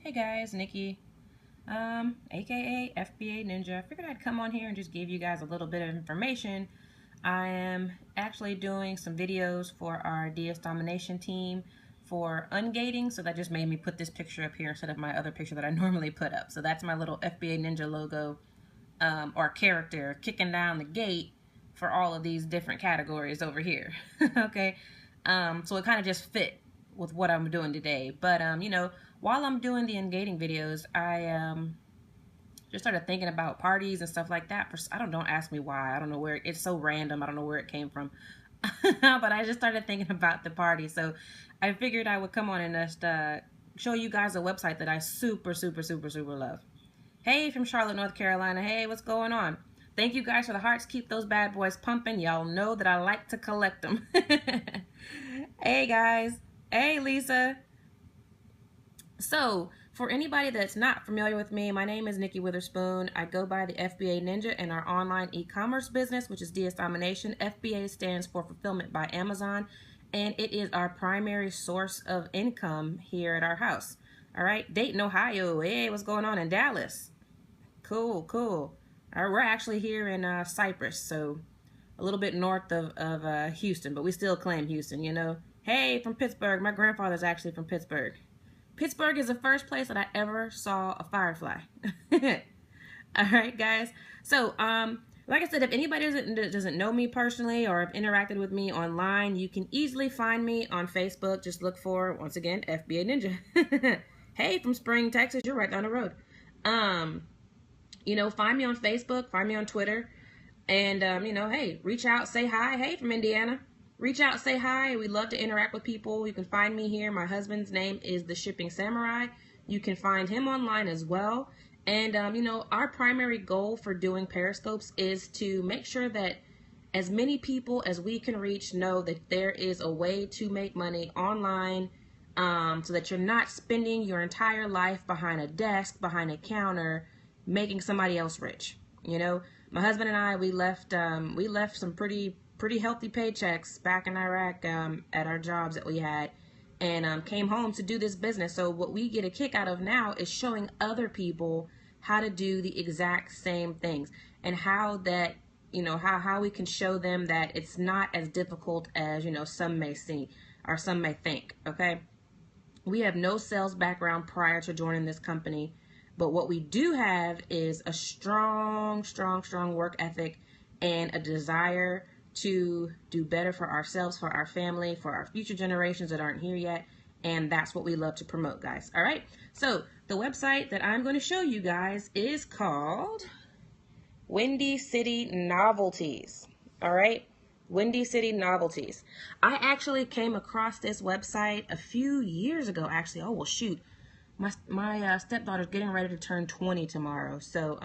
Hey guys, Nikki, aka FBA Ninja. I figured I'd come on here and just give you guys a little bit of information. I am actually doing some videos for our DS Domination team for ungating, so that just made me put this picture up here instead of my other picture that I normally put up. So that's my little FBA Ninja logo or character kicking down the gate for all of these different categories over here. Okay, so it kind of just fit with what I'm doing today. But while I'm doing the ungating videos, I just started thinking about parties and stuff like that. Don't ask me why. I don't know where it's so random. I don't know where it came from. But I just started thinking about the party. So I figured I would come on and just show you guys a website that I super love. Hey, from Charlotte, North Carolina. Hey, what's going on? Thank you guys for the hearts. Keep those bad boys pumping. Y'all know that I like to collect them. Hey, guys. Hey, Lisa. So, for anybody that's not familiar with me, my name is Nikki Witherspoon. I go by the FBA Ninja in our online e-commerce business, which is DS Domination. FBA stands for Fulfillment by Amazon, and it is our primary source of income here at our house. All right, Dayton, Ohio. Hey, what's going on in Dallas? Cool. All right, we're actually here in Cyprus, so a little bit north of Houston, but we still claim Houston, you know. Hey, from Pittsburgh. My grandfather's actually from Pittsburgh. Pittsburgh is the first place that I ever saw a firefly. All right, guys. So, like I said, if anybody doesn't know me personally or have interacted with me online, you can easily find me on Facebook. Just look for, once again, FBA Ninja. Hey, from Spring, Texas, you're right down the road. Find me on Facebook, find me on Twitter, and, hey, reach out, say hi. Hey, from Indiana. Reach out, say hi. We love to interact with people. You can find me here. My husband's name is The Shipping Samurai. You can find him online as well. And, our primary goal for doing Periscopes is to make sure that as many people as we can reach know that there is a way to make money online so that you're not spending your entire life behind a desk, behind a counter, making somebody else rich. You know, my husband and I, we left some pretty healthy paychecks back in Iraq at our jobs that we had, and came home to do this business. So what we get a kick out of now is showing other people how to do the exact same things, and how that, how we can show them that it's not as difficult as, some may see or some may think. Okay, we have no sales background prior to joining this company, but what we do have is a strong work ethic and a desire to do better for ourselves, for our family, for our future generations that aren't here yet. And that's what we love to promote, guys. All right. So the website that I'm going to show you guys is called Windy City Novelties. All right. Windy City Novelties. I actually came across this website a few years ago, actually. Oh, well, shoot. My stepdaughter's getting ready to turn 20 tomorrow. So,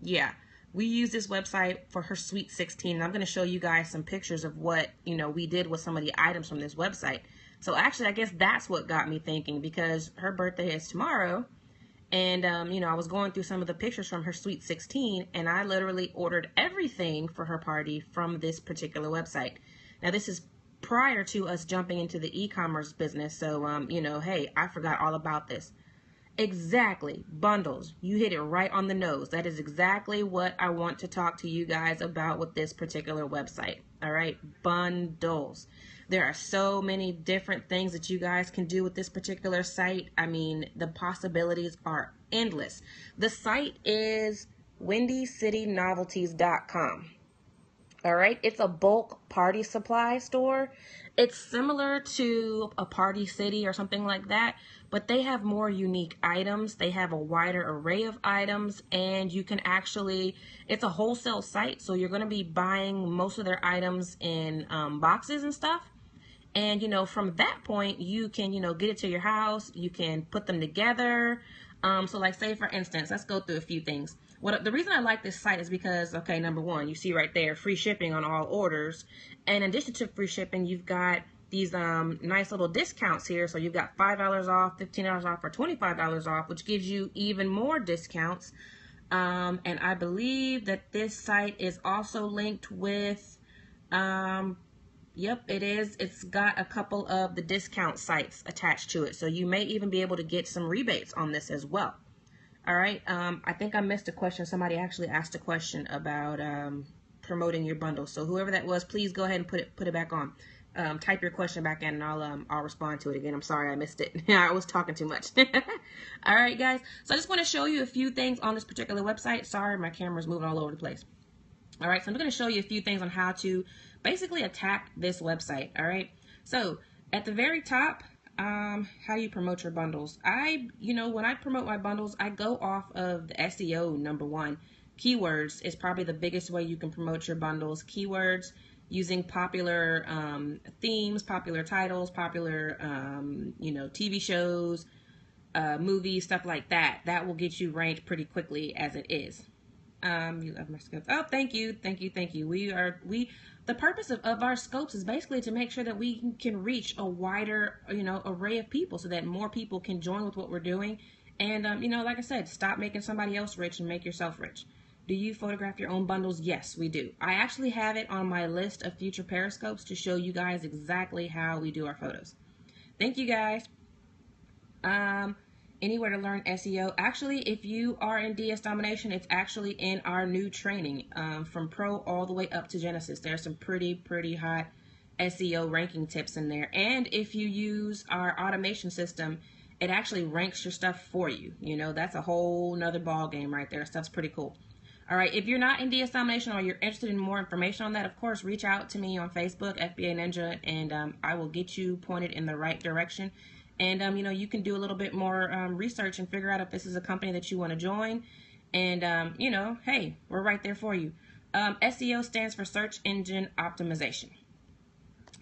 yeah. We use this website for her Sweet 16, and I'm going to show you guys some pictures of what, we did with some of the items from this website. So actually, I guess that's what got me thinking, because her birthday is tomorrow, and, I was going through some of the pictures from her Sweet 16, and I literally ordered everything for her party from this particular website. Now, this is prior to us jumping into the e-commerce business, so, hey, I forgot all about this. Exactly. Bundles. You hit it right on the nose. That is exactly what I want to talk to you guys about with this particular website. All right. Bundles. There are so many different things that you guys can do with this particular site. I mean, the possibilities are endless. The site is windycitynovelties.com. All right, it's a bulk party supply store. It's similar to a Party City or something like that, but they have more unique items. They have a wider array of items, and you can actually, it's a wholesale site, so you're going to be buying most of their items in boxes and stuff. And, from that point, you can, get it to your house. You can put them together. So like, say for instance, let's go through a few things. The reason I like this site is because, okay, number one, you see right there, free shipping on all orders. And in addition to free shipping, you've got these nice little discounts here. So you've got $5 off, $15 off, or $25 off, which gives you even more discounts. And I believe that this site is also linked with Yep, it is. It's got a couple of the discount sites attached to it. So you may even be able to get some rebates on this as well. All right. I think I missed a question. Somebody actually asked a question about promoting your bundle. So whoever that was, please go ahead and put it back on. Type your question back in, and I'll respond to it again. I'm sorry I missed it. I was talking too much. All right, guys. So I just want to show you a few things on this particular website. Sorry, my camera's moving all over the place. All right, so I'm going to show you a few things on how to basically attack this website. All right, so at the very top, how do you promote your bundles? When I promote my bundles, I go off of the SEO. Number one, keywords is probably the biggest way you can promote your bundles. Keywords using popular themes, popular titles, popular TV shows, movies, stuff like that. That will get you ranked pretty quickly as it is. You love my scopes. Oh, thank you. The purpose of our scopes is basically to make sure that we can reach a wider, array of people so that more people can join with what we're doing. And, like I said, stop making somebody else rich and make yourself rich. Do you photograph your own bundles? Yes, we do. I actually have it on my list of future Periscopes to show you guys exactly how we do our photos. Thank you, guys. Anywhere to learn SEO. Actually, if you are in DS Domination, it's actually in our new training, from Pro all the way up to Genesis. There's some pretty hot SEO ranking tips in there. And if you use our automation system, it actually ranks your stuff for you. That's a whole nother ball game right there. Stuff's pretty cool. All right, if you're not in DS Domination or you're interested in more information on that, of course, reach out to me on Facebook, FBA Ninja, and I will get you pointed in the right direction. And, you can do a little bit more research and figure out if this is a company that you want to join. And, hey, we're right there for you. SEO stands for Search Engine Optimization.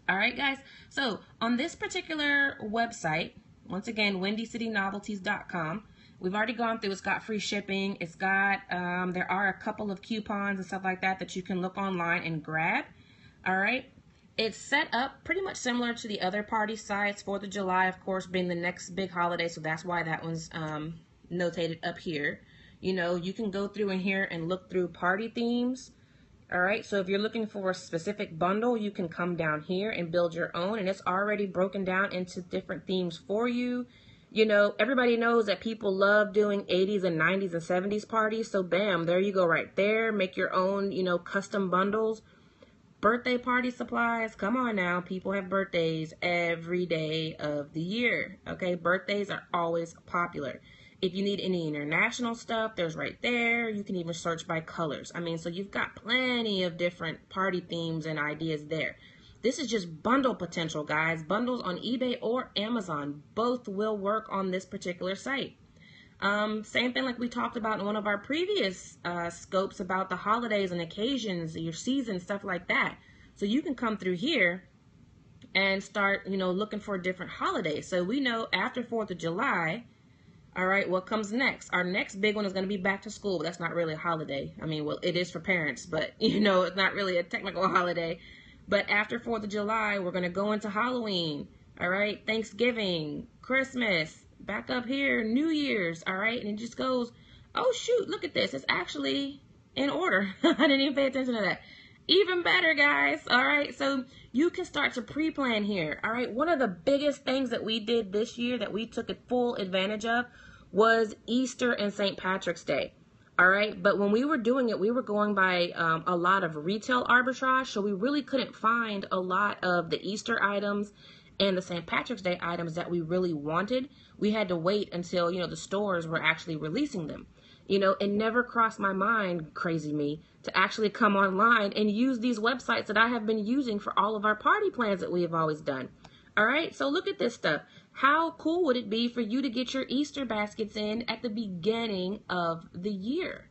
All right, guys. So on this particular website, once again, WindyCityNovelties.com, we've already gone through. It's got free shipping. It's got, there are a couple of coupons and stuff like that you can look online and grab. All right. It's set up pretty much similar to the other party sites. 4th of July, of course, being the next big holiday, so that's why that one's notated up here. You can go through in here and look through party themes. All right, so if you're looking for a specific bundle, you can come down here and build your own, and it's already broken down into different themes for you. Everybody knows that people love doing 80s and 90s and 70s parties, so bam, there you go right there. Make your own, custom bundles. Birthday party supplies, come on now. People have birthdays every day of the year, okay? Birthdays are always popular. If you need any international stuff, there's right there. You can even search by colors. So you've got plenty of different party themes and ideas there. This is just bundle potential, guys. Bundles on eBay or Amazon, both will work on this particular site. Same thing like we talked about in one of our previous scopes about the holidays and occasions, your season, stuff like that. So you can come through here and start, looking for different holidays. So we know after 4th of July, all right, what comes next? Our next big one is going to be back to school. But that's not really a holiday. Well, it is for parents, but, it's not really a technical holiday. But after 4th of July, we're going to go into Halloween, all right, Thanksgiving, Christmas, back up here, New Year's, all right? And it just goes, oh, shoot, look at this. It's actually in order. I didn't even pay attention to that. Even better, guys, all right? So you can start to pre-plan here, all right? One of the biggest things that we did this year that we took full advantage of was Easter and St. Patrick's Day, all right? But when we were doing it, we were going by a lot of retail arbitrage, so we really couldn't find a lot of the Easter items and the St. Patrick's Day items that we really wanted. We had to wait until, the stores were actually releasing them. It never crossed my mind, crazy me, to actually come online and use these websites that I have been using for all of our party plans that we have always done. All right, so look at this stuff. How cool would it be for you to get your Easter baskets in at the beginning of the year?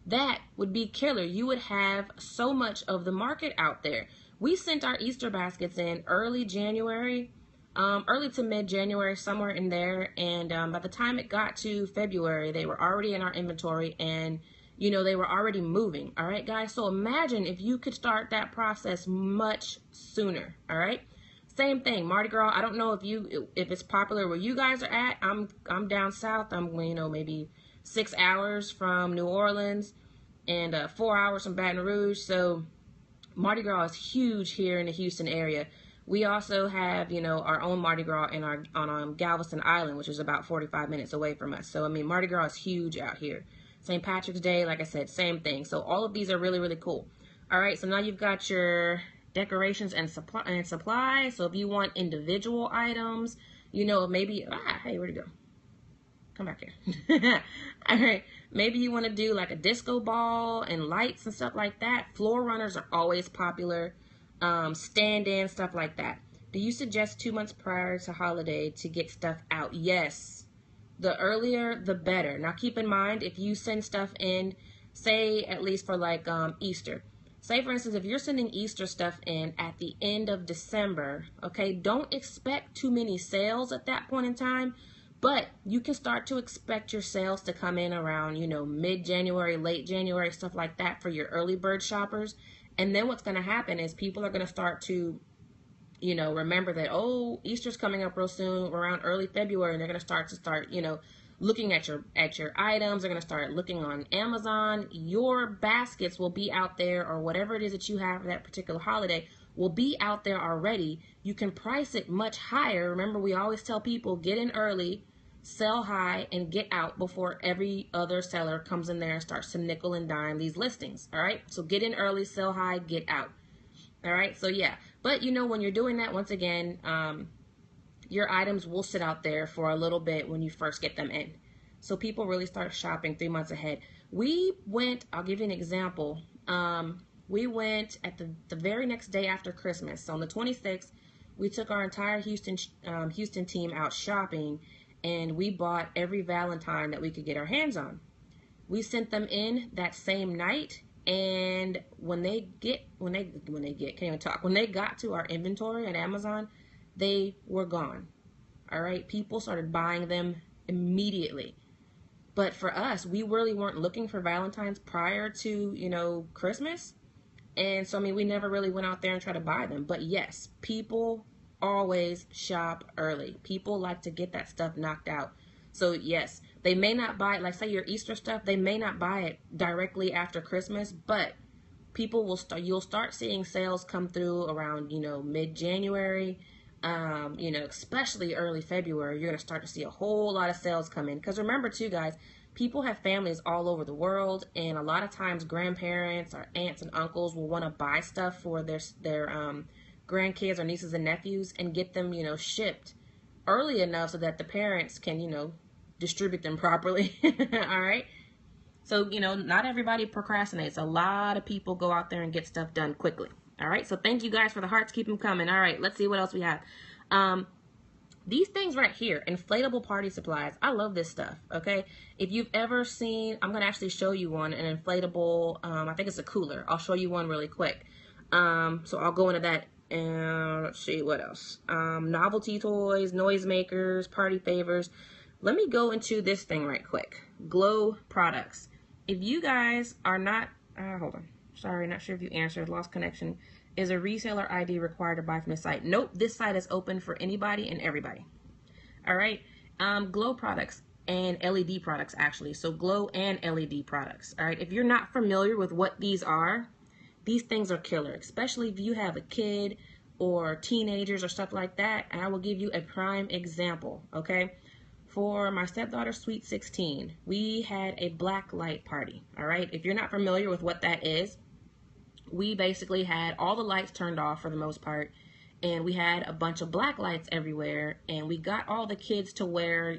That would be killer. You would have so much of the market out there. We sent our Easter baskets in early January, early to mid-January, somewhere in there. And by the time it got to February, they were already in our inventory and, they were already moving. All right, guys. So imagine if you could start that process much sooner. All right. Same thing, Mardi Gras. I don't know if it's popular where you guys are at. I'm down south. I'm, maybe 6 hours from New Orleans and 4 hours from Baton Rouge. So Mardi Gras is huge here in the Houston area. We also have, our own Mardi Gras on Galveston Island, which is about 45 minutes away from us. So, I mean, Mardi Gras is huge out here. St. Patrick's Day, like I said, same thing. So all of these are really, really cool. All right, so now you've got your decorations and supply. So if you want individual items, maybe, hey, where'd it go? Come back here. All right, maybe you want to do like a disco ball and lights and stuff like that. Floor runners are always popular. Stand-in, stuff like that. Do you suggest 2 months prior to holiday to get stuff out? Yes. The earlier, the better. Now, keep in mind, if you send stuff in, say, at least for like Easter. Say, for instance, if you're sending Easter stuff in at the end of December, okay, don't expect too many sales at that point in time, but you can start to expect your sales to come in around, mid-January, late January, stuff like that for your early bird shoppers. And then what's going to happen is people are going to start to, remember that, oh, Easter's coming up real soon, around early February, and they're going to start, looking at your items. They're going to start looking on Amazon. Your baskets will be out there, or whatever it is that you have for that particular holiday will be out there already. You can price it much higher. Remember, we always tell people, get in early, sell high, and get out before every other seller comes in there and starts to nickel and dime these listings. All right, so get in early, sell high, get out. All right, so yeah, but when you're doing that, once again, your items will sit out there for a little bit when you first get them in. So people really start shopping 3 months ahead. I'll give you an example. We went at the very next day after Christmas. So on the 26th, we took our entire Houston team out shopping, and we bought every Valentine that we could get our hands on. We sent them in that same night, and when they got to our inventory at Amazon, they were gone. All right, people started buying them immediately. But for us, we really weren't looking for Valentines prior to, Christmas. And so, we never really went out there and tried to buy them. But yes, people always shop early. People like to get that stuff knocked out. So yes, they may not buy it, like say your Easter stuff, they may not buy it directly after Christmas, but you'll start seeing sales come through around, mid-January, especially early February. You're going to start to see a whole lot of sales come in. Because remember too, guys, people have families all over the world, and a lot of times grandparents or aunts and uncles will want to buy stuff for their grandkids or nieces and nephews and get them, shipped early enough so that the parents can, distribute them properly. All right. So, not everybody procrastinates. A lot of people go out there and get stuff done quickly. All right. So thank you guys for the hearts. Keep them coming. All right. Let's see what else we have. These things right here, inflatable party supplies. I love this stuff. Okay. If you've ever seen, I'm going to actually show you one, an inflatable, I think it's a cooler. I'll show you one really quick. So I'll go into that. And let's see what else. Novelty toys, noisemakers, party favors. Let me go into this thing right quick. Glow products. If you guys are not, hold on. Sorry, not sure if you answered. Lost connection. Is a reseller ID required to buy from the site? Nope. This site is open for anybody and everybody. All right. Glow products and LED products, actually. So glow and LED products. All right. If you're not familiar with what these are, these things are killer, especially if you have a kid or teenagers or stuff like that. And I will give you a prime example, okay? For my stepdaughter's Sweet 16, we had a black light party, all right? If you're not familiar with what that is, we basically had all the lights turned off for the most part, and we had a bunch of black lights everywhere, and we got all the kids to wear,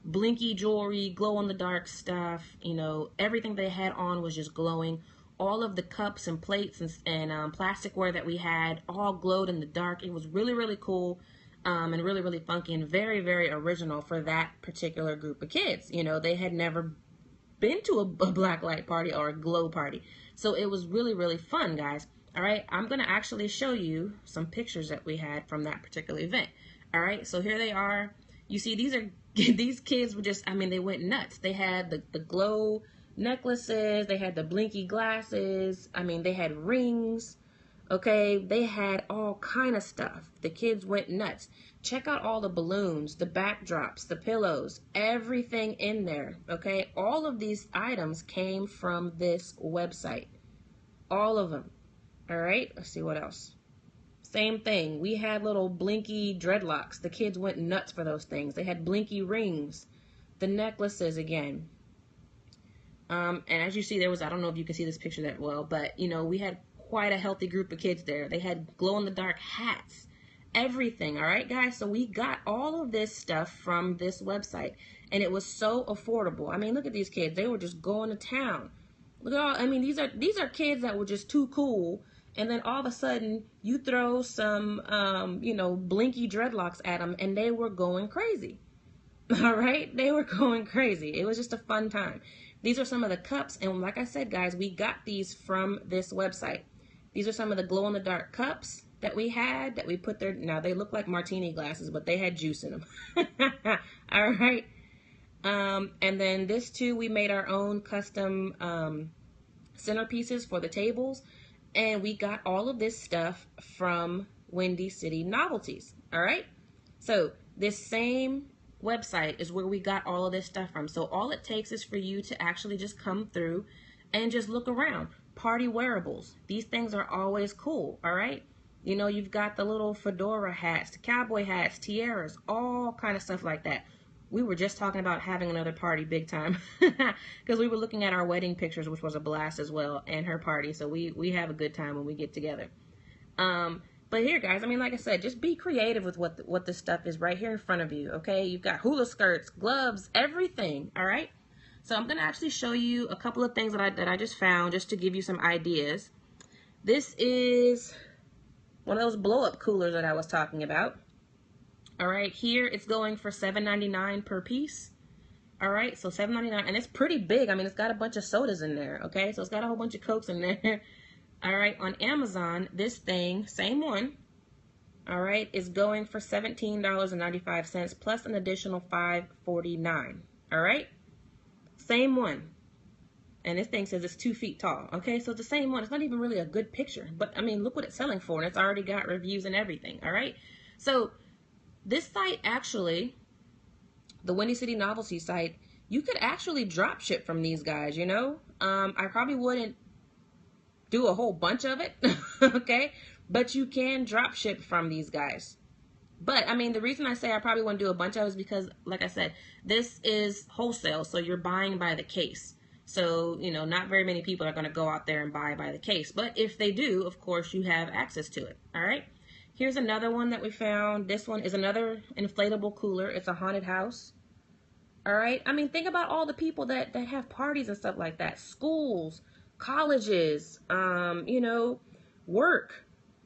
blinky jewelry, glow-in-the-dark stuff, everything they had on was just glowing. All of the cups and plates and plasticware that we had all glowed in the dark. It was really, really cool and really, really funky and very, very original for that particular group of kids. They had never been to a black light party or a glow party. So it was really, really fun, guys. All right, I'm going to actually show you some pictures that we had from that particular event. All right, so here they are. You see, these kids were just, they went nuts. They had the glow necklaces, they had the blinky glasses, they had rings, okay, they had all kind of stuff. The kids went nuts. Check out all the balloons, the backdrops, the pillows, everything in there, okay? All of these items came from this website, all of them. All right, let's see what else. Same thing. We had little blinky dreadlocks. The kids went nuts for those things. They had blinky rings. The necklaces again. And as you see, there was, I don't know if you can see this picture that well, but, you know, we had quite a healthy group of kids there. They had glow-in-the-dark hats, everything, all right, guys? So we got all of this stuff from this website, and it was so affordable. I mean, look at these kids. They were just going to town. Look at all, I mean, these are kids that were just too cool, and then all of a sudden, you throw some, you know, blinky dreadlocks at them, and they were going crazy. All right, they were going crazy. It was just a fun time. These are some of the cups, and like I said, guys, we got these from this website. These are some of the glow-in-the-dark cups that we had that we put there. Now, they look like martini glasses, but they had juice in them. All right. And then this, too, we made our own custom centerpieces for the tables, and we got all of this stuff from Windy City Novelties. All right. So this same website is where we got all of this stuff from. So all it takes is for you to actually just come through and just look around. Party wearables. These things are always cool, all right? You know, you've got the little fedora hats, the cowboy hats, tiaras, all kind of stuff like that. We were just talking about having another party big time because we were looking at our wedding pictures, which was a blast as well, and her party. So we have a good time when we get together. But here, guys, I mean, like I said, just be creative with what this stuff is right here in front of you, okay? You've got hula skirts, gloves, everything, all right? So I'm going to actually show you a couple of things that I just found just to give you some ideas. This is one of those blow-up coolers that I was talking about. All right, here it's going for $7.99 per piece. All right, so $7.99, and it's pretty big. I mean, it's got a bunch of sodas in there, okay? So it's got a whole bunch of Cokes in there. All right, on Amazon, this thing, same one, all right, is going for $17.95 plus an additional $5.49. All right, same one. And this thing says it's 2 feet tall. Okay, so it's the same one. It's not even really a good picture, but I mean, look what it's selling for, and it's already got reviews and everything. All right, so this site actually, the Windy City Novelty site, you could actually drop ship from these guys. You know, I probably wouldn't do a whole bunch of it, okay? But you can drop ship from these guys. But, I mean, the reason I say I probably wouldn't do a bunch of it is because, like I said, this is wholesale, so you're buying by the case. So, you know, not very many people are going to go out there and buy by the case. But if they do, of course, you have access to it, all right? Here's another one that we found. This one is another inflatable cooler. It's a haunted house, all right? I mean, think about all the people that have parties and stuff like that. Schools, colleges, you know, work,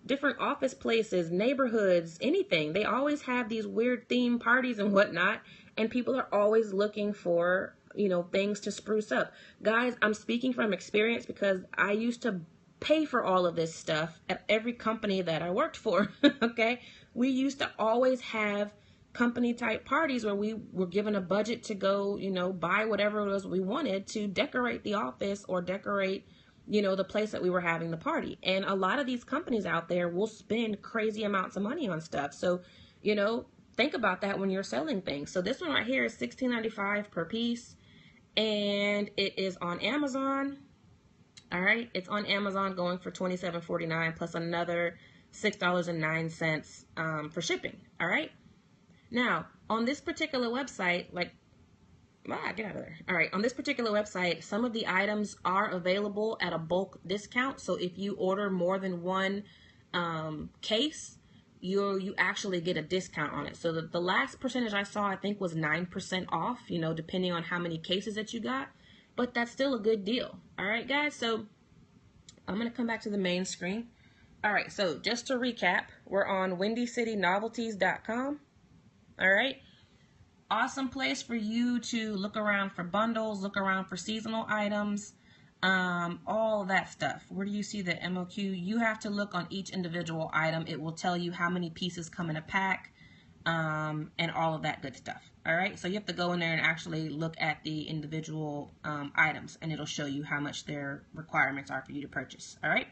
different office places, neighborhoods, anything. They always have these weird theme parties and whatnot, and people are always looking for, you know, things to spruce up. Guys, I'm speaking from experience because I used to pay for all of this stuff at every company that I worked for, okay? We used to always have company type parties where we were given a budget to go, you know, buy whatever it was we wanted to decorate the office or decorate, you know, the place that we were having the party. And a lot of these companies out there will spend crazy amounts of money on stuff. So, you know, think about that when you're selling things. So this one right here is $16.95 per piece, and it is on Amazon. All right, it's on Amazon going for $27.49 plus another $6.09 for shipping. All right. Now, on this particular website, like, get out of there. All right, on this particular website, some of the items are available at a bulk discount. So if you order more than one case, you actually get a discount on it. So the last percentage I saw, I think, was 9% off, you know, depending on how many cases that you got. But that's still a good deal. All right, guys, so I'm going to come back to the main screen. All right, so just to recap, we're on WindyCityNovelties.com. All right, awesome place for you to look around for bundles, look around for seasonal items, all that stuff. Where do you see the MOQ? You have to look on each individual item. It will tell you how many pieces come in a pack, and all of that good stuff. All right, so you have to go in there and actually look at the individual items, and it'll show you how much their requirements are for you to purchase. All right,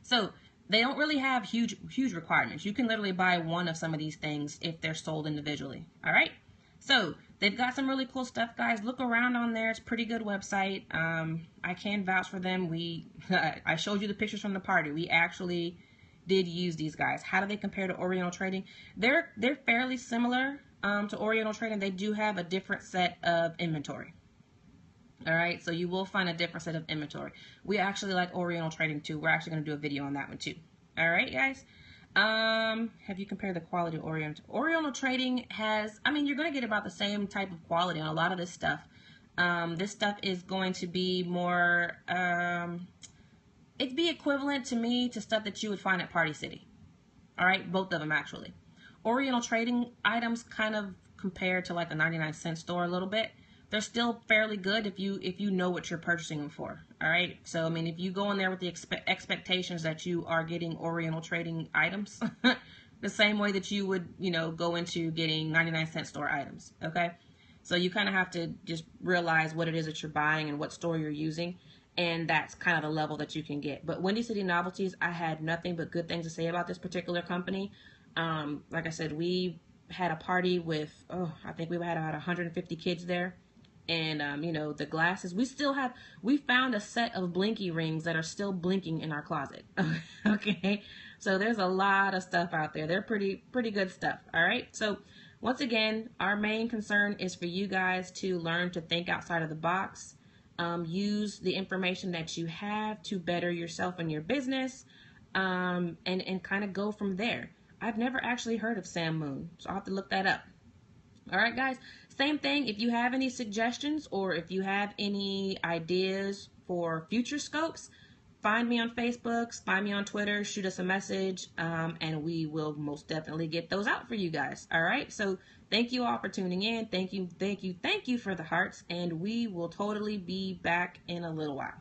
so they don't really have huge requirements. You can literally buy one of some of these things if they're sold individually. All right, so they've got some really cool stuff, guys. Look around on there. It's a pretty good website. I can vouch for them. I showed you the pictures from the party. We actually did use these guys. How do they compare to Oriental Trading? They're fairly similar to Oriental Trading. They do have a different set of inventory. All right, so you will find a different set of inventory. We actually like Oriental Trading too. We're actually going to do a video on that one too. All right, guys. Have you compared the quality of Oriental Trading has, I mean, you're going to get about the same type of quality on a lot of this stuff. This stuff is going to be more, it'd be equivalent to me to stuff that you would find at Party City. All right, both of them actually. Oriental Trading items kind of compare to like a 99-cent store a little bit. They're still fairly good if you know what you're purchasing them for. All right. So, I mean, if you go in there with the expectations that you are getting Oriental Trading items, the same way that you would, go into getting 99-cent store items. Okay. So you kind of have to just realize what it is that you're buying and what store you're using. And that's kind of the level that you can get. But Windy City Novelties, I had nothing but good things to say about this particular company. Like I said, we had a party with, I think we had about 150 kids there. And, the glasses, we found a set of blinky rings that are still blinking in our closet. Okay. So there's a lot of stuff out there. They're pretty good stuff. All right. So once again, our main concern is for you guys to learn to think outside of the box, use the information that you have to better yourself and your business, and kind of go from there. I've never actually heard of Sam Moon, so I'll have to look that up. All right, guys. Same thing. If you have any suggestions or if you have any ideas for future scopes, find me on Facebook, find me on Twitter, shoot us a message, and we will most definitely get those out for you guys. All right. So thank you all for tuning in. Thank you for the hearts, and we will totally be back in a little while.